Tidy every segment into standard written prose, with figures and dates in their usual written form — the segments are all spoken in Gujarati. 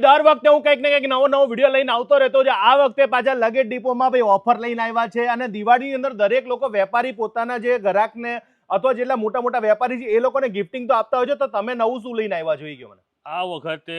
દર વખતે હું કંઈક ને કંઈક નવો વિડીયો લઈને આવતો રહેતો છે. આ વખતે પાછા લગેજ ડિપોમાં ભાઈ ઓફર લઈને આવ્યા છે અને દિવાળીની અંદર દરેક લોકો વેપારી પોતાના જે ગ્રાહકને અથવા જેટલા મોટા મોટા વેપારી છે એ લોકોને ગિફ્ટિંગ તો આપતા હોય છે. તો તમે નવું શું લઈને આવ્યા છો એ કહો મને. આ વખતે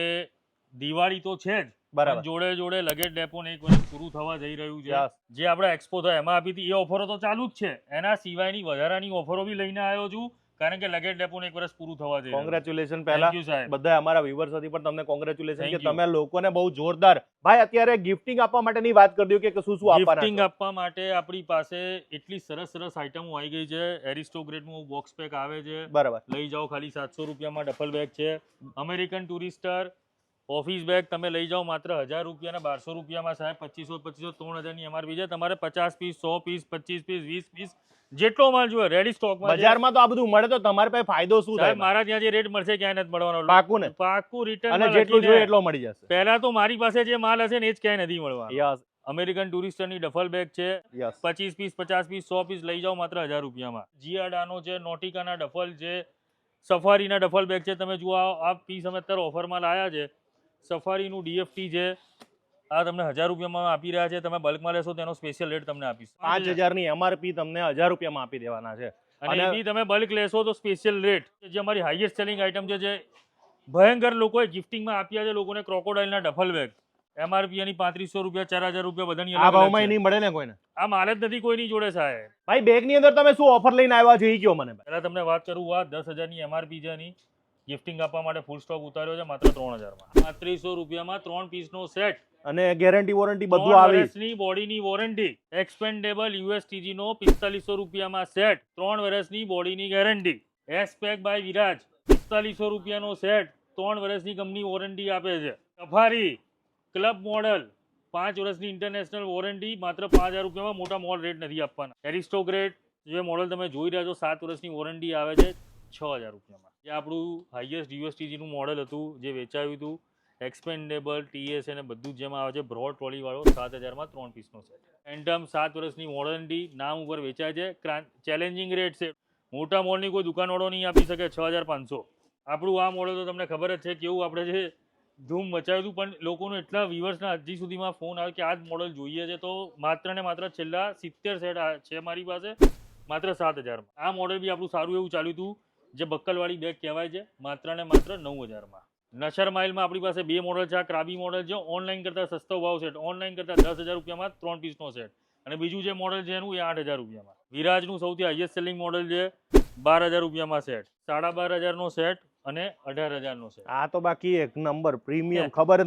દિવાળી તો છે જ, બરાબર. જોડે જોડે લગેજ ડેપો ને એક વર્ષ પૂરું થવા જઈ રહ્યું છે. જે આપણે એક્સપો થયો એમાં આપી હતી એ ઓફરો તો ચાલુ જ છે. એના સિવાયની વધારાની ઓફરો બી લઈને આવ્યો છું, કારણ કે લગેજ ડેપો ને એક વર્ષ પૂરું થવા જઈ રહ્યું. કોંગ્રેચ્યુલેશન પહેલા બધા અમારા વ્યુઅર્સ હતી પણ તમને કોંગ્રેચ્યુલેશન કે તમે લોકોને બહુ જોરદાર. ભાઈ અત્યારે ગિફ્ટિંગ આપવા માટેની વાત કરી દો કે શું શું આપવાના. ગિફ્ટિંગ આપવા માટે આપણી પાસે એટલી સરસ સરસ આઈટમો આવી ગઈ છે. એરિસ્ટોગ્રેડનું બોક્સ પેક આવે છે, બરાબર, લઈ જાઓ ખાલી 700 રૂપિયામાં. ડફલ બેગ છે, અમેરિકન ટુરિસ્ટર ઓફિસ બેગ તમે લઈ જાઓ માત્ર 1000 રૂપિયાના 1200 રૂપિયામાં. સાહેબ 2500 3000 એમઆરપી છે. તમારે 50 પીસ 100 પીસ 25 પીસ 20 પીસ જેટલો માલ જોઈએ રેડી સ્ટોકમાં. બજારમાં તો આ બધું મળે તો તમારે પાસે ફાયદો શું થાય? મારા ત્યાં જે રેટ મળશે ક્યાંય નથી મળવાનો. પાકું ને? પાકું રિટર્ન અને જેટલું જોઈએ એટલો મળી જશે. પહેલા તો મારી પાસે જે માલ હશે ને એ જ ક્યાંય નથી મળવાનો. અમેરિકન ટુરિસ્ટરની ડફલ બેગ છે, 25 પીસ 50 પીસ 100 પીસ લઈ જાઓ માત્ર 1000 રૂપિયામાં. જીઆડાનો છે, નોટિકાના ડફલ છે, સફારીના ડફલ બેગ છે. તમે જુઓ આ પીસ અમે અત્યારે ઓફરમાં લાયા છે. સફારીનું ડીએફટી છે, આ તમને 1000 રૂપિયામાં આપી રહ્યા છે. તમે બલ્કમાં લેશો તેનો સ્પેશિયલ રેટ તમને આપીશ. 5000 ની એમઆરપી તમને 1000 રૂપિયામાં આપી દેવાના છે. અને એ તમે બલ્ક લેશો તો સ્પેશિયલ રેટ. જે અમારી હાઈએસ્ટ સેલિંગ આઈટમ છે, જે ભયંકર લોકોએ ગિફ્ટિંગમાં આપ્યા છે લોકોને, ક્રોકોડાઇલના ડફલ બેગ. એમઆરપી એની 3500 રૂપિયા 4000 રૂપિયા બધાની. આ ભાવમાં નહીં મળે ને કોઈને. આ માલ જ નથી કોઈની જોડે સાહેબ. ભાઈ બેગની અંદર તમે શું ઓફર લઈને આવ્યા છો એ કહો મને. પહેલા તમને વાત કરું, આ 10000 ની એમઆરપી છે એની. ગિફ્ટિંગ આપવા માટે ફૂલ સ્ટોક ઉતાર્યો છે માત્ર 3000 માં. 3500 રૂપિયામાં 3 પીસનો સેટ અને ગેરંટી વોરંટી બધું આવી. 3 વર્ષની બોડીની વોરંટી. એક્સપેન્ડેબલ યુએસટીજી નો 4500 રૂપિયામાં સેટ, 3 વર્ષની બોડીની guarantee. S pack by Viraj 4500 રૂપિયાનો સેટ, 3 વર્ષની કંપની વોરંટી આપે છે. સફારી ક્લબ મોડલ 5 વર્ષની ઇન્ટરનેશનલ વોરંટી માત્ર 5000 રૂપિયામાં. મોટા મોલ રેટ નથી આપવાના. એરિસ્ટોગ્રેડ જે મોડલ તમે જોઈ રહ્યા છો 7 વર્ષની વોરંટી આવે છે 6000 રૂપિયામાં. જે આપણું હાઈએસ્ટ યુએસટીજીનું મોડલ હતું જે વેચાયું હતું, એક્સપેન્ડેબલ ટીએસ અને બધું જ જેમાં આવે છે. બ્રોડ ટ્રોલી વાળો 7000માં 3 પીસનો સેટ. એન્ટમ 7 વર્ષની વોરંટી, નામ ઉપર વેચાય છે. ચેલેન્જિંગ રેટ છે, મોટા મોલની કોઈ દુકાનવાળો નહીં આપી શકે. 6500. આપણું આ મોડલ તો તમને ખબર જ છે કેવું આપણે જે ધૂમ મચાવ્યું હતું, પણ લોકોનું એટલા વ્યુઅર્સના હજી સુધીમાં ફોન આવે કે આ જ મોડલ જોઈએ છે. તો માત્ર ને માત્ર છેલ્લા 70 સેટ છે મારી પાસે માત્ર 7000માં. આ મોડલ બી આપણું સારું એવું ચાલ્યું હતું, જે બક્કલવાળી બેગ કહેવાય છે, માત્ર ને માત્ર 9000માં. નશર માઇલમાં આપણી પાસે 2 મોડલ છે. આ ક્રાબી મોડલ છે, ઓનલાઈન કરતાં સસ્તો ભાવ સેટ. ઓનલાઈન કરતાં 10000 રૂપિયામાં 3 પીસનો સેટ. અને બીજું જે મોડલ છે એનું એ 8000 રૂપિયામાં. વિરાજનું સૌથી હાઈએસ્ટ સેલિંગ મોડલ છે, 12000 રૂપિયામાં સેટ, 12500નો સેટ અને 18000નો સેટ. આ તો બાકી એક નંબર પ્રીમિયમ ખબર